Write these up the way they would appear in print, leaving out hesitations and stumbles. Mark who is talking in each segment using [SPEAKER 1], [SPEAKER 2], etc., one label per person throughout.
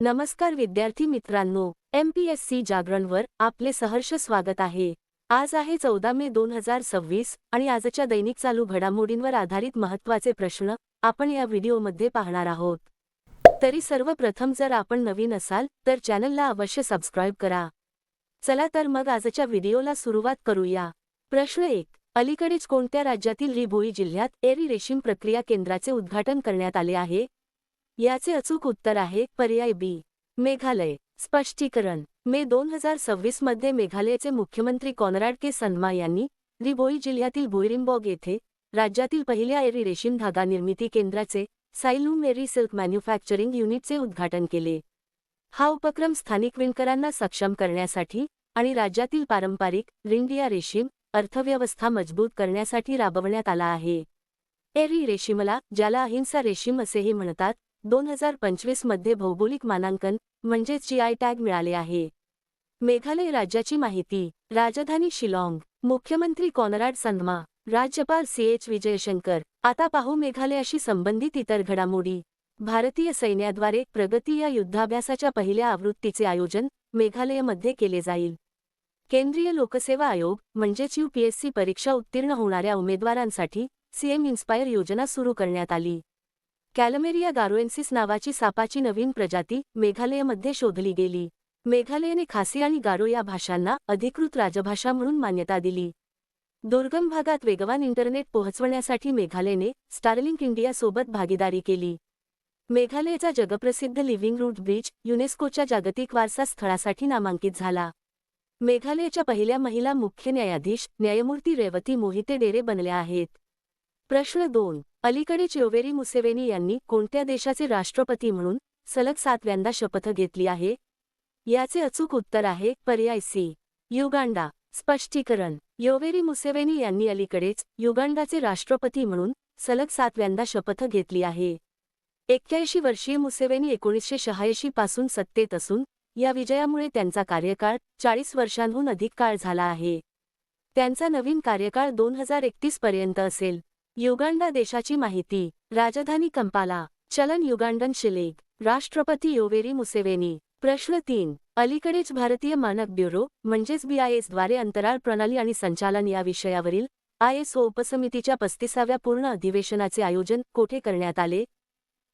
[SPEAKER 1] नमस्कार विद्यार्थी मित्रांनो, MPSC जागरणवर आपले सहर्ष स्वागत आहे। आज आहे 14 मे 2026 आणि आजच्या दैनिक चालू घडामोडींवर आधारित महत्त्वाचे प्रश्न आपण या व्हिडिओमध्ये पाहणार आहोत। तरी सर्वप्रथम जर आपण नवीन असाल तर चॅनलला अवश्य सबस्क्राइब करा। चला तर मग आजच्या व्हिडिओला सुरुवात करूया। प्रश्न 1. अलीकडेच कोणत्या राज्यातील री-भोई जिल्ह्यात एरी रेशीम प्रक्रिया केंद्राचे उद्घाटन करण्यात आले आहे? याचे अचूक उत्तर आहे पर्याय बी, मेघालय। स्पष्टीकरण: मे 2026 मध्ये मेघालयचे मुख्यमंत्री कॉनराड के संगमा यांनी री-भोई जिल्ह्यातील भुईरिम्बॉग येथे राज्यातील पहिल्या एरी रेशीम धागा निर्मिती केंद्राचे सायलूम एरी सिल्क मॅन्युफॅक्चरिंग युनिटचे उद्घाटन केले। हा उपक्रम स्थानिक विणकरांना सक्षम करण्यासाठी आणि राज्यातील पारंपरिक रिंडिया रेशीम अर्थव्यवस्था मजबूत करण्यासाठी राबवण्यात आला आहे। एरी रेशीमला, ज्याला अहिंसा रेशीम असेही म्हणतात, 2025 मध्ये भौगोलिक मानांकन म्हणजेच GI टॅग मिळाले आहे। मेघालय राज्याची माहिती: राजधानी शिलाँग, मुख्यमंत्री कॉनराड संगमा, राज्यपाल CH विजयशंकर। आता पाहू मेघालयाशी संबंधित इतर घडामोडी। भारतीय सैन्याद्वारे प्रगती या युद्धाभ्यासाच्या पहिल्या आवृत्तीचे आयोजन मेघालयमध्ये केले जाईल। केंद्रीय लोकसेवा आयोग म्हणजेच UPSC परीक्षा उत्तीर्ण होणाऱ्या उमेदवारांसाठी CM इन्स्पायर योजना सुरू करण्यात आली। कॅलमेरिया गारोएन्सिस नावाची सापाची नवीन प्रजाती मेघालयमध्ये शोधली गेली। मेघालयने खासी आणि गारो या भाषांना अधिकृत राजभाषा म्हणून मान्यता दिली। दुर्गम भागात वेगवान इंटरनेट पोहोचवण्यासाठी मेघालयने स्टारलिंक इंडिया सोबत भागीदारी केली। मेघालयचा जगप्रसिद्ध लिव्हिंग रूट ब्रिज युनेस्कोच्या जागतिक वारसा स्थळासाठी नामांकित झाला। मेघालयच्या पहिल्या महिला मुख्य न्यायाधीश न्यायमूर्ती रेवती मोहिते डेरे बनल्या आहेत। प्रश्न 2. अलीकडेच योवेरी मुसेवेनी यांनी कोणत्या देशाचे राष्ट्रपती म्हणून सलग 7व्यांदा शपथ घेतली आहे? याचे अचूक उत्तर आहे पर्याय सी, युगांडा। स्पष्टीकरण: योवेरी मुसेवेनी यांनी अलीकडेच युगांडाचे राष्ट्रपती म्हणून सलग 7व्यांदा शपथ घेतली आहे। 81 वर्षीय मुसेवेनी 1986 पासून सत्तेत असून या विजयामुळे त्यांचा कार्यकाळ 40 वर्षांहून अधिक काळ झाला आहे। त्यांचा नवीन कार्यकाळ 2031 पर्यंत असेल। युगांडा देशाची माहिती: राजधानी कंपाला, चलन युगांडन शिलेग, राष्ट्रपती योवेरी मुसेवेनी। प्रश्न 3. अलीकडेच भारतीय मानक ब्युरो म्हणजेच BIS द्वारे अंतराळ प्रणाली आणि संचालन या विषयावरील ISO उपसमितीच्या 35व्या पूर्ण अधिवेशनाचे आयोजन कोठे करण्यात आले?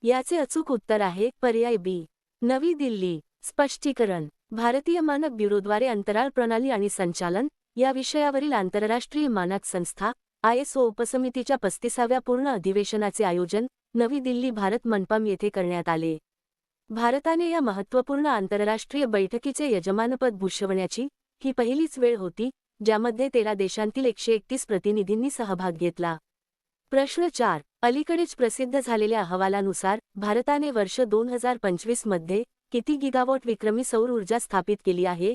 [SPEAKER 1] याचे अचूक उत्तर आहे पर्याय बी, नवी दिल्ली। स्पष्टीकरण: भारतीय मानक ब्युरोद्वारे अंतराळ प्रणाली आणि संचालन या विषयावरील आंतरराष्ट्रीय मानक संस्था ISO उपसमितीच्या 35व्या पूर्ण अधिवेशनाचे आयोजन नवी दिल्ली भारत मंडपम येथे करण्यात आले। भारताने या महत्त्वपूर्ण आंतरराष्ट्रीय बैठकीचे यजमानपद भूषवण्याची ही पहिलीच वेळ होती, ज्यामध्ये 13 देशांतील 131 प्रतिनिधींनी सहभाग घेतला। प्रश्न 4. अलीकडेच प्रसिद्ध झालेल्या अहवालानुसार भारताने वर्ष 2025 मध्ये किती गिगावॉट विक्रमी सौर ऊर्जा स्थापित केली आहे?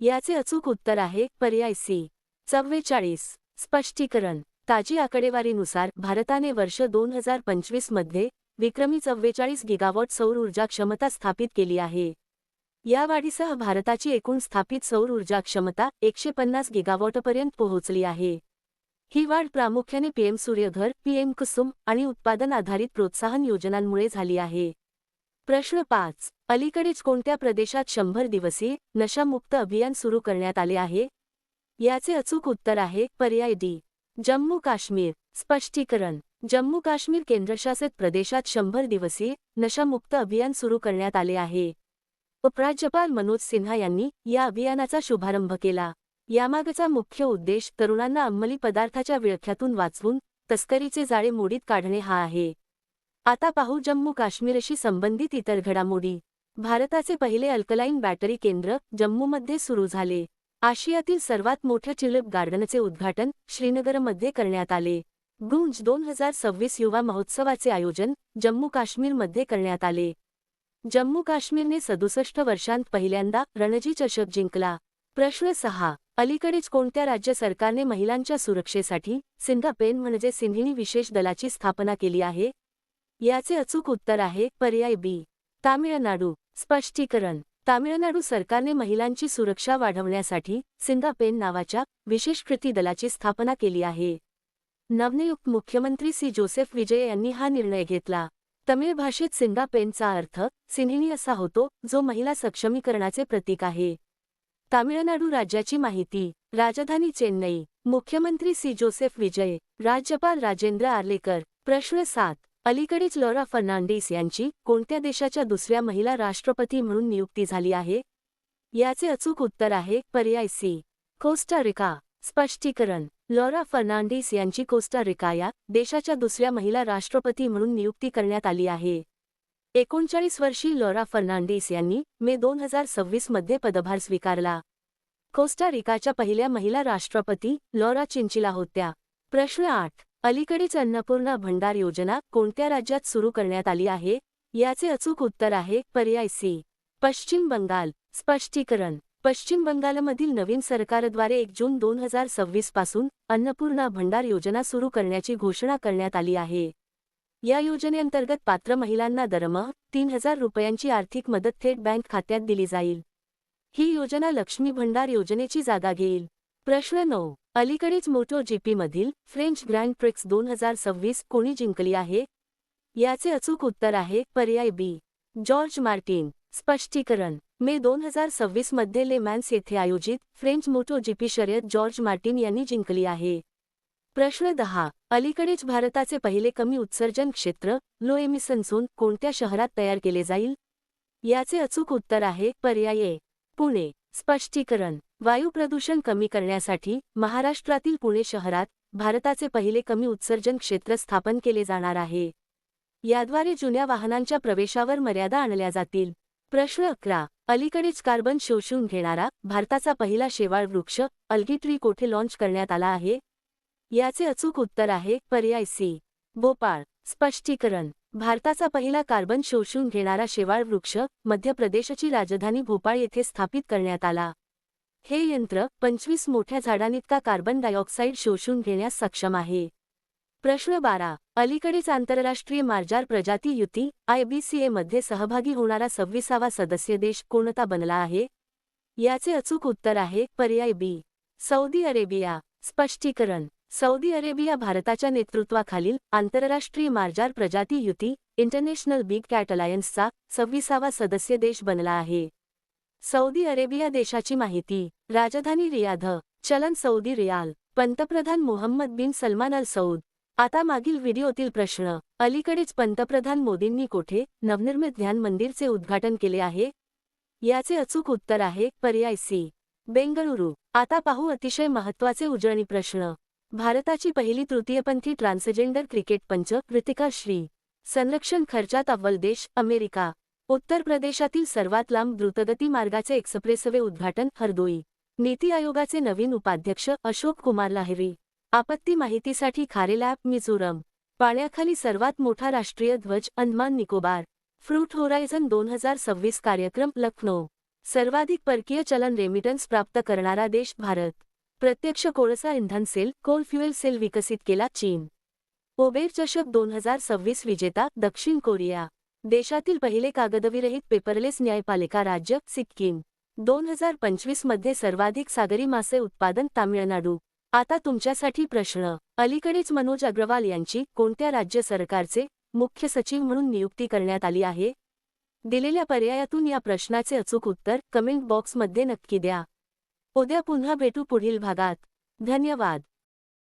[SPEAKER 1] याचे अचूक उत्तर आहे पर्याय सी, 44। स्पष्टीकरण: ताजी आकडेवारीनुसार भारताने वर्ष 2025 मध्ये विक्रमी 44 गिगावॉट सौर ऊर्जा क्षमता स्थापित केली आहे। या वाढीसह भारताची एकूण स्थापित सौर ऊर्जा क्षमता 150 गिगावॉटपर्यंत पोहोचली आहे। ही वाढ प्रामुख्याने PM सूर्यघर, PM कुसुम आणि उत्पादन आधारित प्रोत्साहन योजनांमुळे झाली आहे। प्रश्न 5. अलीकडेच कोणत्या प्रदेशात 100 दिवसीय नशामुक्त अभियान सुरू करण्यात आले आहे? याचे अचूक उत्तर आहे पर्याय डी, जम्मू काश्मीर। स्पष्टीकरण: जम्मू काश्मीर केंद्रशासित प्रदेशात 100 दिवसीय नशामुक्त अभियान सुरू करण्यात आले आहे। उपराज्यपाल मनोज सिन्हा यांनी या अभियानाचा शुभारंभ केला। यामागचा मुख्य उद्देश तरुणांना अंमली पदार्थाच्या विळख्यातून वाचवून तस्करीचे जाळे मोडीत काढणे हा आहे। आता पाहू जम्मू काश्मीरशी संबंधित इतर घडामोडी। भारताचे पहिले अल्कलाईन बॅटरी केंद्र जम्मूमध्ये सुरू झाले। आशियातील सर्वात मोठ्या ट्युलिप गार्डनचे उद्घाटन श्रीनगरमध्ये करण्यात आले। गुंज 2026 युवा महोत्सवाचे आयोजन जम्मू काश्मीरमध्ये करण्यात आले। जम्मू काश्मीरने 67 वर्षांत पहिल्यांदा रणजी चषक जिंकला। प्रश्न 6. अलीकडेच कोणत्या राज्य सरकारने महिलांच्या सुरक्षेसाठी सिंघापेन म्हणजे सिंहिणी विशेष दलाची स्थापना केली आहे? याचे अचूक उत्तर आहे पर्याय बी, तामिळनाडू। स्पष्टीकरण: तामिळनाडू सरकारने महिलांची सुरक्षा वाढवण्यासाठी सिंघापेन नावाच्या विशेष कृती दलाची स्थापना केली आहे। नवनियुक्त मुख्यमंत्री सी जोसेफ विजय यांनी हा निर्णय घेतला। तमिळ भाषेत सिंगापेनचा अर्थ सिंहिणी असा होतो, जो महिला सक्षमीकरणाचे प्रतीक आहे. तामिळनाडू राज्याची माहिती. राजधानी चेन्नई. मुख्यमंत्री सी जोसेफ विजय. राज्यपाल राजेंद्र आर्लेकर. प्रश्न 7. अलीकडेच लॉरा फर्नांडिस यांची कोणत्या देशाच्या दुसऱ्या महिला राष्ट्रपती म्हणून नियुक्ती झाली आहे? याचे अचूक उत्तर आहे पर्याय सी. कोस्टा रिका. स्पष्टीकरण. लॉरा फर्नांडिस यांची कोस्टा रिका या देशाच्या दुसऱ्या महिला राष्ट्रपती म्हणून नियुक्ती करण्यात आली आहे. 39 वर्षीय लॉरा फर्नांडिस यांनी मे 2026 मध्ये पदभार स्वीकारला. कोस्टा रिकाच्या पहिल्या महिला राष्ट्रपती लॉरा चिंचिला होत्या. प्रश्न 8. अलीकडेच अन्नपूर्णा भंडार योजना कोणत्या राज्यात सुरू करण्यात आली आहे? याचे अचूक उत्तर आहे पर्याय सी. पश्चिम बंगाल. स्पष्टीकरण. पश्चिम बंगालमधील नवीन सरकारद्वारे 1 जून 2026 पासून अन्नपूर्णा भंडार योजना सुरू करण्याची घोषणा करण्यात आली आहे. या योजनेअंतर्गत पात्र महिलांना दरमहा 3,000 रुपयांची आर्थिक मदत थेट बँक खात्यात दिली जाईल. ही योजना लक्ष्मी भंडार योजनेची जागा घेईल. प्रश्न 9. अलीकडेच मोटो जीपीमधील फ्रेंच ग्रँड प्रिक्स 2026 कोणी जिंकली आहे? याचे अचूक उत्तर आहे पर्याय बी. George Martin. स्पष्टीकरण. मे 2026 मध्ये ले मॅन्स येथे आयोजित फ्रेंच मोटो जीपी शर्यत जॉर्ज मार्टिन यांनी जिंकली आहे. प्रश्न 10. अलीकडेच भारताचे पहिले कमी उत्सर्जन क्षेत्र लो एमिशन झोन कोणत्या शहरात तयार केले जाईल? याचे अचूक उत्तर आहे पर्याय ए. पुणे. स्पष्टीकरण. वायू प्रदूषण कमी करण्यासाठी महाराष्ट्रातील पुणे शहरात भारताचे पहिले कमी उत्सर्जन क्षेत्र स्थापन केले जाणार आहे. याद्वारे जुन्या वाहनांच्या प्रवेशावर मर्यादा आणल्या जातील. प्रश्न 11. अलीकडेच कार्बन शोषून घेणारा भारताचा पहिला शेवाळ वृक्ष अल्गी ट्री कोठे लॉन्च करण्यात आला आहे? याचे अचूक उत्तर आहे पर्याय सी. भोपाळ. स्पष्टीकरण. भारताचा पहिला कार्बन शोषून घेणारा शेवाळ वृक्ष मध्य प्रदेशची राजधानी भोपाळ येथे स्थापित करण्यात आला. हे यंत्र 25 मोठ्या झाडांइतका कार्बन डायऑक्साईड शोषून घेण्यास सक्षम आहे. प्रश्न 12. अलीकडेच आंतरराष्ट्रीय मार्जार प्रजाती युती IBCA मध्ये सहभागी होणारा 26वा सदस्य देश कोणता बनला आहे? याचे अचूक उत्तर आहे पर्याय बी. Saudi Arabia. स्पष्टीकरण. सौदी अरेबिया भारताच्या नेतृत्वाखालील आंतरराष्ट्रीय मार्जार प्रजाती युती इंटरनॅशनल बिग कॅट अलायन्सचा 26वा सदस्य देश बनला आहे. सौदी अरेबिया देशाची माहिती. राजधानी रियाध. चलन सौदी रियाल. पंतप्रधान मोहम्मद बिन सलमान अल सौद. आता मागील व्हिडिओतील प्रश्न. अलीकडेच पंतप्रधान मोदींनी कोठे नवनिर्मित ध्यान मंदिरचे उद्घाटन केले आहे? याचे अचूक उत्तर आहे पर्याय सी. बेंगळुरू. आता पाहू अतिशय महत्त्वाचे उजळणी प्रश्न. भारताची पहिली तृतीयपंथी ट्रान्सजेंडर क्रिकेट पंच कृतिका श्री. संरक्षण खर्चात अव्वल देश अमेरिका. उत्तर प्रदेशातील सर्वात लांब द्रुतगती मार्गाचे एक्सप्रेसवे उद्घाटन हरदोई. नीती आयोगाचे नवीन उपाध्यक्ष अशोक कुमार लाहिरी. आपत्ती माहितीसाठी खारेल ॲप मिझोरम. पाण्याखाली सर्वात मोठा राष्ट्रीय ध्वज अंदमान निकोबार. फ्रूट होरायझन 2026 कार्यक्रम लखनौ. सर्वाधिक परकीय चलन रेमिटन्स प्राप्त करणारा देश भारत. प्रत्यक्ष कोळसा इंधन सेल कोल फ्युएल सेल विकसित केला चीन. ओबेर चषक 2026 विजेता दक्षिण कोरिया. देशातील पहिले कागदविरहित पेपरलेस न्यायपालिका राज्य सिक्कीम. 2025 मध्ये सर्वाधिक सागरी मासे उत्पादन तामिळनाडू. आता तुमच्यासाठी प्रश्न. अलीकडेच मनोज अग्रवाल यांची कोणत्या राज्य सरकारचे मुख्य सचिव म्हणून नियुक्ती करण्यात आली आहे? दिलेल्या पर्यायातून या प्रश्नाचे अचूक उत्तर कमेंट बॉक्समध्ये नक्की द्या. उद्या पुन्हा भेटू पुढील भागात. धन्यवाद.